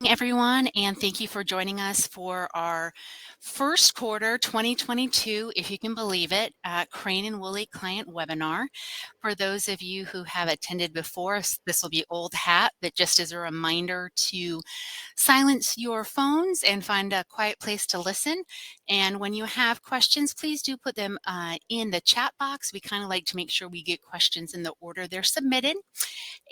Everyone, and thank you for joining us for our first quarter 2022, if you can believe it, Crain Wooley client webinar. For those of you who have attended before, this will be old hat, but just as a reminder to silence your phones and find a quiet place to listen. And when you have questions, please do put them in the chat box. We kind of like to make sure we get questions in the order they're submitted.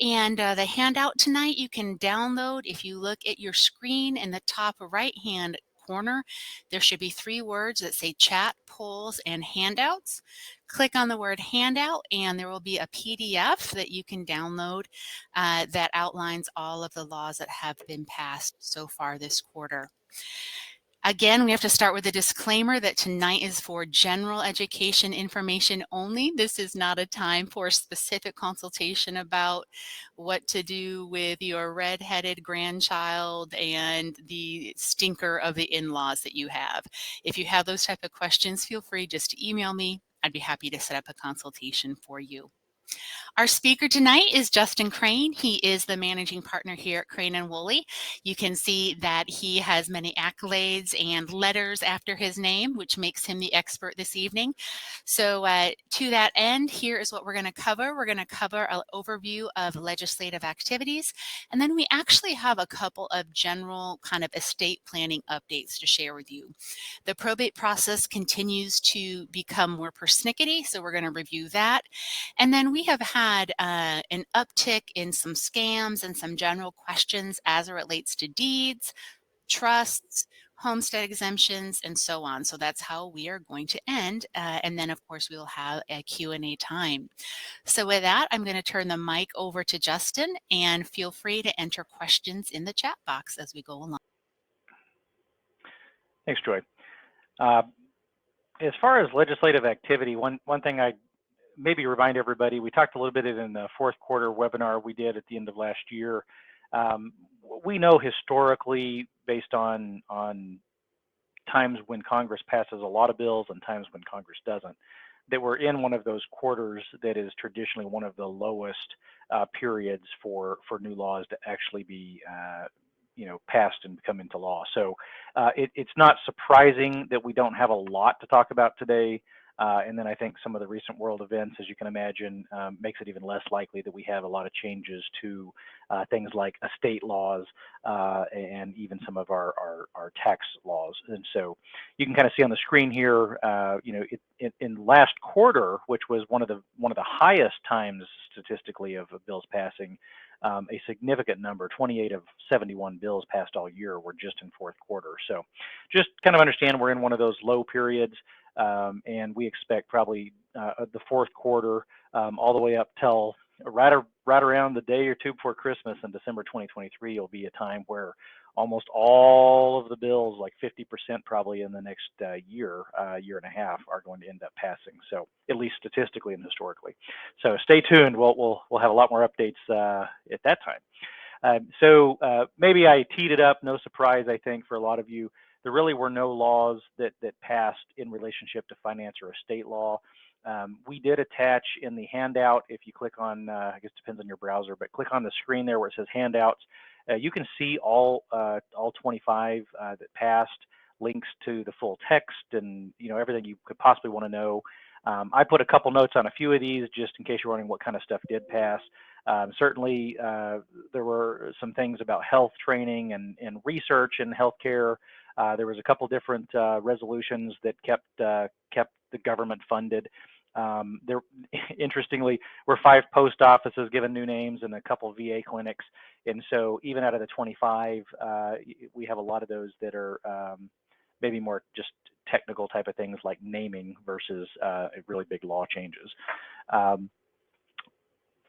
And the handout tonight you can download. If you look at your screen in the top right hand corner, there should be 3 words that say chat, polls, and handouts. Click on the word handout and there will be a PDF that you can download that outlines all of the laws that have been passed so far this quarter. Again, we have to start with a disclaimer that tonight is for general education information only. This is not a time for specific consultation about what to do with your redheaded grandchild and the stinker of the in-laws that you have. If you have those type of questions, feel free just to email me. I'd be happy to set up a consultation for you. Our speaker tonight is Justin Crain. He is the managing partner here at Crain Wooley. You can see that he has many accolades and letters after his name, which makes him the expert this evening. So to that end, here is what we're going to cover. We're going to cover an overview of legislative activities, and then we actually have a couple of general kind of estate planning updates to share with you. The probate process continues to become more persnickety, so we're going to review that. And then we have had an uptick in some scams and some general questions as it relates to deeds, trusts, homestead exemptions, and so on. So that's how we are going to end. And then, of course, we will have a Q&A time. So with that, I'm going to turn the mic over to Justin, and feel free to enter questions in the chat box as we go along. Thanks, Joy. As far as legislative activity, one thing I maybe remind everybody, we talked a little bit in the fourth quarter webinar we did at the end of last year. We know historically, based on times when Congress passes a lot of bills and times when Congress doesn't, that we're in one of those quarters that is traditionally one of the lowest periods for new laws to actually be passed and come into law. So it's not surprising that we don't have a lot to talk about today. And then I think some of the recent world events, as you can imagine, makes it even less likely that we have a lot of changes to things like estate laws and even some of our tax laws. And so you can kind of see on the screen here, in last quarter, which was one of the highest times statistically of bills passing, a significant number, 28 of 71 bills passed all year were just in fourth quarter. So just kind of understand we're in one of those low periods, and we expect probably the fourth quarter all the way up till right around the day or two before Christmas in December 2023 will be a time where almost all of the bills, like 50% probably in the next year and a half, are going to end up passing. So at least statistically and historically. So stay tuned. We'll have a lot more updates at that time. So maybe I teed it up. No surprise, I think, for a lot of you. There really were no laws that passed in relationship to finance or estate law. We did attach in the handout, if you click on, I guess it depends on your browser, but click on the screen there where it says handouts. You can see all 25 that passed, links to the full text and everything you could possibly want to know. I put a couple notes on a few of these just in case you're wondering what kind of stuff did pass. Certainly, there were some things about health training and research in healthcare. There was a couple different resolutions that kept the government funded. There, interestingly, were 5 post offices given new names and a couple of VA clinics. And so even out of the 25, we have a lot of those that are maybe more just technical type of things like naming versus really big law changes.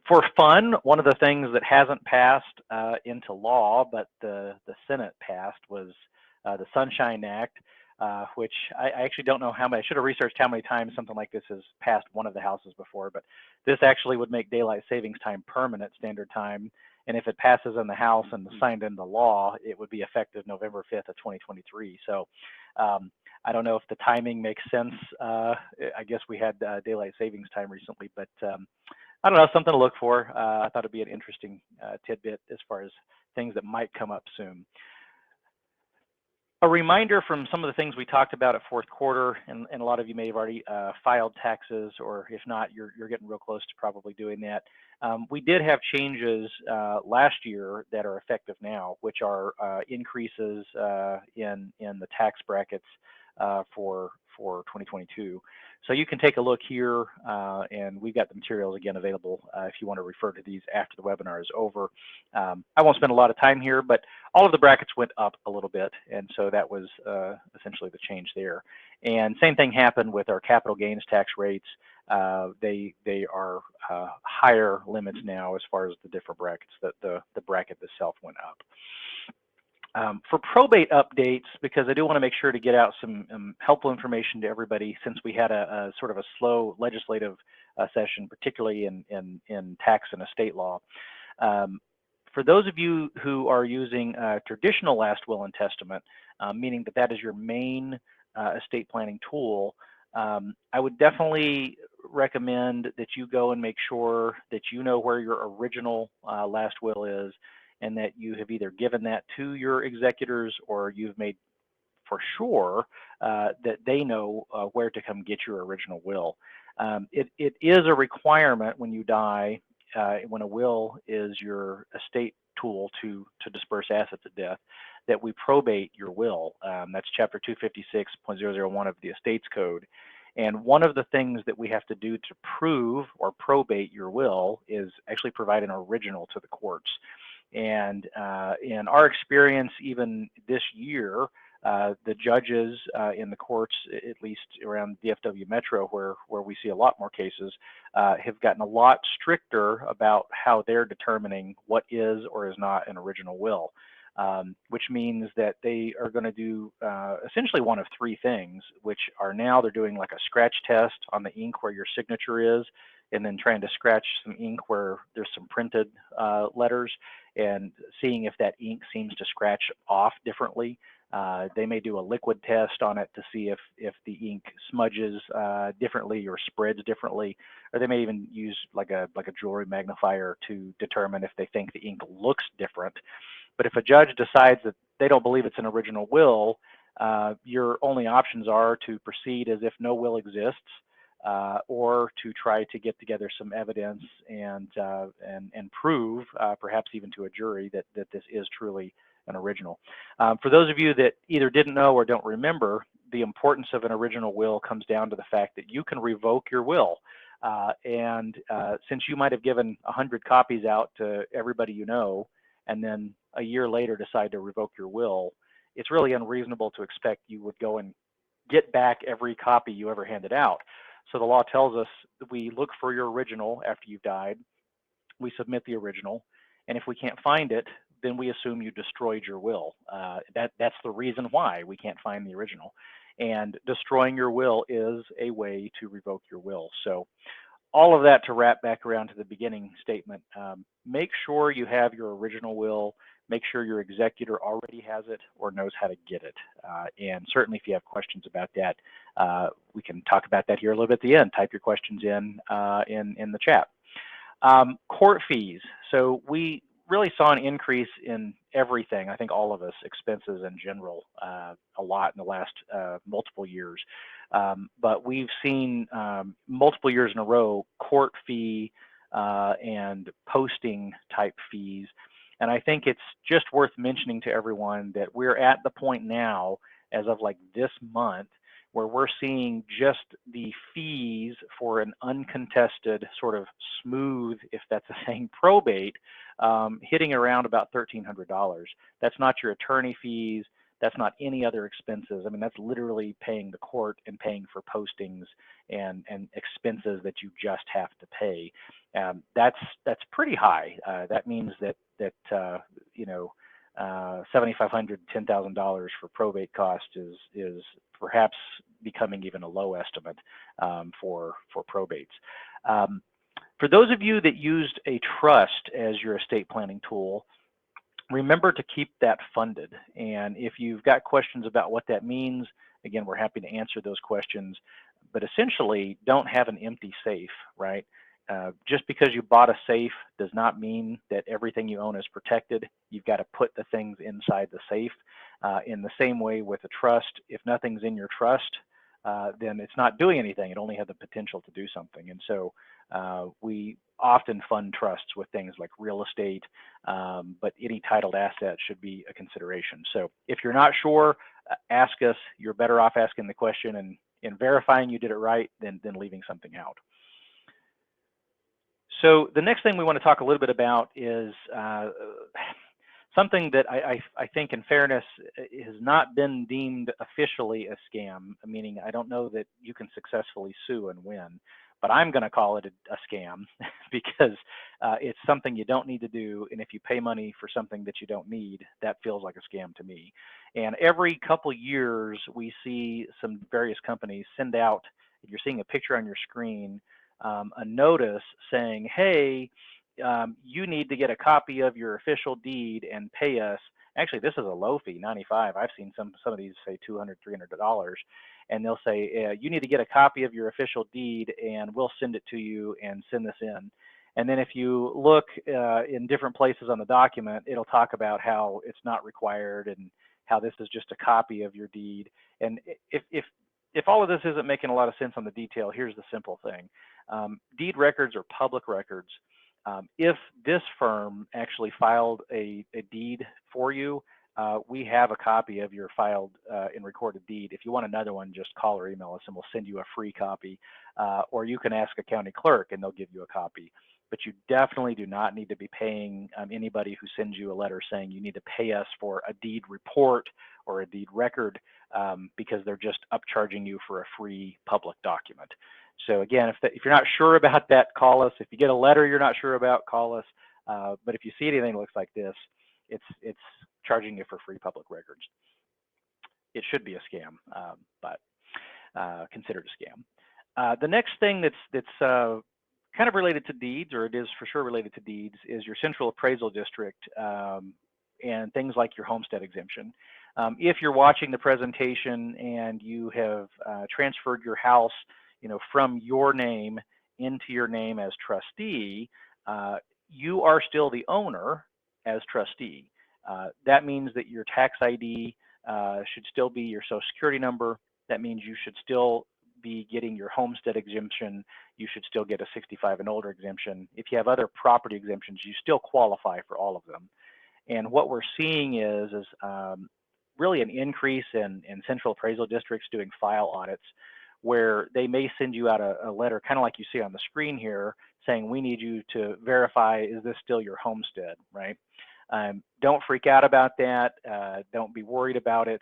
For fun, one of the things that hasn't passed into law, but the Senate passed, was the Sunshine Act, which I actually don't know how many. I should have researched how many times something like this has passed one of the houses before, but this actually would make daylight savings time permanent standard time. And if it passes in the House and signed into law, it would be effective November 5th of 2023. So I don't know if the timing makes sense. I guess we had daylight savings time recently, but I don't know, something to look for. I thought it'd be an interesting tidbit as far as things that might come up soon. A reminder from some of the things we talked about at fourth quarter, and a lot of you may have already filed taxes, or if not, you're getting real close to probably doing that. We did have changes last year that are effective now, which are increases in the tax brackets for 2022. So you can take a look here, and we've got the materials again available if you want to refer to these after the webinar is over. I won't spend a lot of time here, but all of the brackets went up a little bit, and so that was essentially the change there. And same thing happened with our capital gains tax rates. They are higher limits now as far as the different brackets. The bracket itself went up. For probate updates, because I do want to make sure to get out some helpful information to everybody, since we had a sort of a slow legislative session, particularly in tax and estate law. For those of you who are using traditional last will and testament, meaning that is your main estate planning tool, I would definitely recommend that you go and make sure that you know where your original last will is, and that you have either given that to your executors, or you've made for sure that they know where to come get your original will. It is a requirement when you die, when a will is your estate tool to disperse assets at death, that we probate your will. That's chapter 256.001 of the Estates Code. And one of the things that we have to do to prove or probate your will is actually provide an original to the courts. And in our experience, even this year, the judges in the courts, at least around DFW Metro, where we see a lot more cases, have gotten a lot stricter about how they're determining what is or is not an original will, which means that they are going to do essentially one of three things, which are now they're doing like a scratch test on the ink where your signature is, and then trying to scratch some ink where there's some printed letters, and seeing if that ink seems to scratch off differently. They may do a liquid test on it to see if the ink smudges differently or spreads differently, or they may even use like a jewelry magnifier to determine if they think the ink looks different. But if a judge decides that they don't believe it's an original will, your only options are to proceed as if no will exists, or to try to get together some evidence and prove, perhaps even to a jury, that this is truly an original. For those of you that either didn't know or don't remember, the importance of an original will comes down to the fact that you can revoke your will. And since you might have given 100 copies out to everybody you know, and then a year later decide to revoke your will, it's really unreasonable to expect you would go and get back every copy you ever handed out. So the law tells us that we look for your original after you've died, we submit the original, and if we can't find it, then we assume you destroyed your will. That's the reason why we can't find the original. And destroying your will is a way to revoke your will. So all of that to wrap back around to the beginning statement. Make sure you have your original will. Make sure your executor already has it or knows how to get it. And certainly if you have questions about that, we can talk about that here a little bit at the end. Type your questions in the chat. Court fees. So we really saw an increase in everything. I think all of us, expenses in general, a lot in the last multiple years. But we've seen multiple years in a row court fee and posting type fees. And I think it's just worth mentioning to everyone that we're at the point now, as of like this month, where we're seeing just the fees for an uncontested, sort of smooth, if that's a saying, probate, hitting around about $1,300. That's not your attorney fees. That's not any other expenses. I mean, that's literally paying the court and paying for postings and expenses that you just have to pay. That's pretty high. That means that you know, $7,500, $10,000 for probate cost is perhaps becoming even a low estimate for probates. For those of you that used a trust as your estate planning tool, remember to keep that funded. And if you've got questions about what that means, again, we're happy to answer those questions. But essentially, don't have an empty safe, right? Just because you bought a safe does not mean that everything you own is protected. You've got to put the things inside the safe. In the same way with a trust, if nothing's in your trust, then it's not doing anything. It only had the potential to do something. And so we often fund trusts with things like real estate, but any titled asset should be a consideration. So if you're not sure, ask us. You're better off asking the question and verifying you did it right than leaving something out. So the next thing we want to talk a little bit about is something that I think in fairness has not been deemed officially a scam, meaning I don't know that you can successfully sue and win, but I'm going to call it a scam because it's something you don't need to do, and if you pay money for something that you don't need, that feels like a scam to me. And every couple years we see some various companies send out, you're seeing a picture on your screen, a notice saying, hey, you need to get a copy of your official deed and pay us. Actually, this is a low fee, $95. I've seen some of these say $200, $300, and they'll say, you need to get a copy of your official deed and we'll send it to you and send this in. And then if you look in different places on the document, it'll talk about how it's not required and how this is just a copy of your deed. And if all of this isn't making a lot of sense on the detail, here's the simple thing. Deed records are public records. If this firm actually filed a deed for you, we have a copy of your filed and recorded deed. If you want another one, just call or email us and we'll send you a free copy. Or you can ask a county clerk and they'll give you a copy. But you definitely do not need to be paying anybody who sends you a letter saying you need to pay us for a deed report or a deed record because they're just upcharging you for a free public document. So again, if you're not sure about that, call us. If you get a letter you're not sure about, call us. But if you see anything that looks like this, it's charging you for free public records. It should be a scam, but considered a scam. The next thing that's kind of related to deeds, or it is for sure related to deeds, is your central appraisal district and things like your homestead exemption. If you're watching the presentation and you have transferred your house, from your name into your name as trustee, you are still the owner as trustee. That means that your tax ID should still be your Social Security number. That means you should still be getting your homestead exemption. You should still get a 65 and older exemption. If you have other property exemptions, you still qualify for all of them. And what we're seeing is really an increase in central appraisal districts doing file audits, where they may send you out a letter, kind of like you see on the screen here, saying we need you to verify, is this still your homestead, right? Don't freak out about that. Don't be worried about it.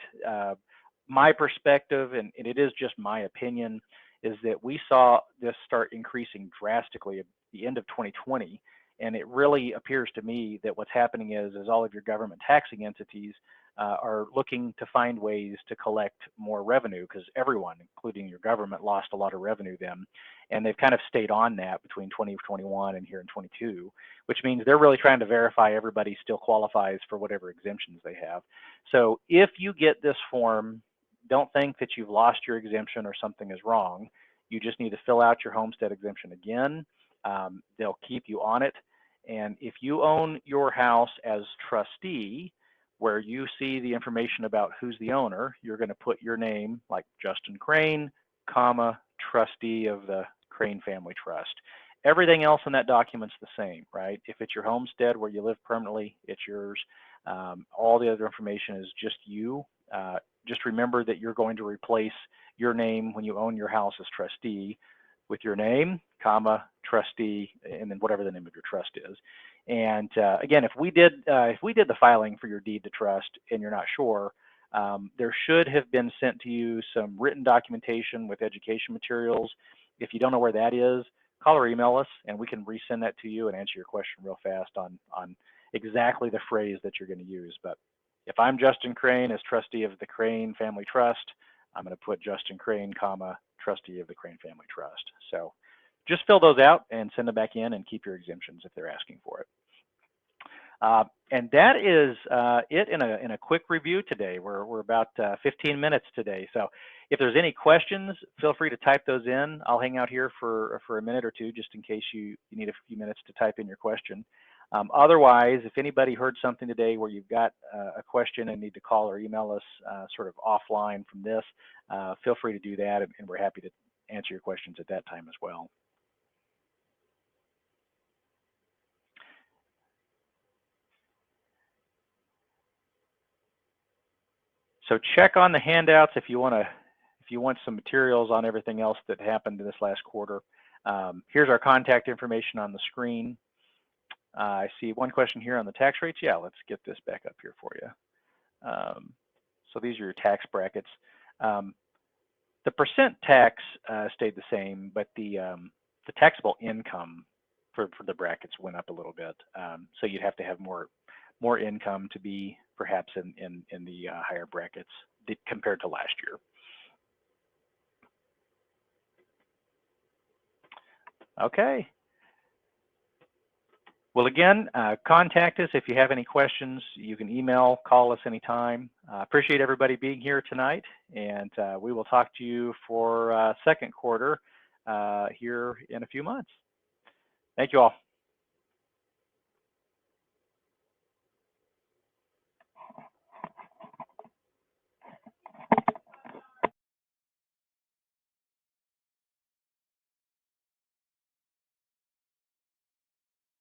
My perspective, and it is just my opinion, is that we saw this start increasing drastically at the end of 2020. And it really appears to me that what's happening is all of your government taxing entities are looking to find ways to collect more revenue, because everyone, including your government, lost a lot of revenue then. And they've kind of stayed on that between 2021 and here in 22, which means they're really trying to verify everybody still qualifies for whatever exemptions they have. So if you get this form, don't think that you've lost your exemption or something is wrong. You just need to fill out your homestead exemption again. They'll keep you on it. And if you own your house as trustee, where you see the information about who's the owner, you're going to put your name, like Justin Crain, comma, trustee of the Crain Family Trust. Everything else in that document's the same, right? If it's your homestead where you live permanently, it's yours. All the other information is just you. Just remember that you're going to replace your name when you own your house as trustee with your name, comma, trustee, and then whatever the name of your trust is. And again, if we did the filing for your deed to trust and you're not sure, there should have been sent to you some written documentation with education materials. If you don't know where that is, call or email us and we can resend that to you and answer your question real fast on exactly the phrase that you're going to use. But if I'm Justin Crain as trustee of the Crain Family Trust, I'm going to put Justin Crain, comma, trustee of the Crain Family Trust. So just fill those out and send them back in and keep your exemptions if they're asking for it. And that is it in a quick review today. We're about 15 minutes today. So if there's any questions, feel free to type those in. I'll hang out here for a minute or two just in case you need a few minutes to type in your question. Otherwise, if anybody heard something today where you've got a question and need to call or email us sort of offline from this, feel free to do that, and we're happy to answer your questions at that time as well. So check on the handouts if you want some materials on everything else that happened in this last quarter. Here's our contact information on the screen. I see one question here on the tax rates. Yeah, let's get this back up here for you. So these are your tax brackets. The percent tax stayed the same, but the taxable income for the brackets went up a little bit. So you'd have to have more income to be perhaps in the higher brackets compared to last year. Okay. Well, again, contact us if you have any questions. You can email, call us anytime. Appreciate everybody being here tonight, and we will talk to you for second quarter here in a few months. Thank you all.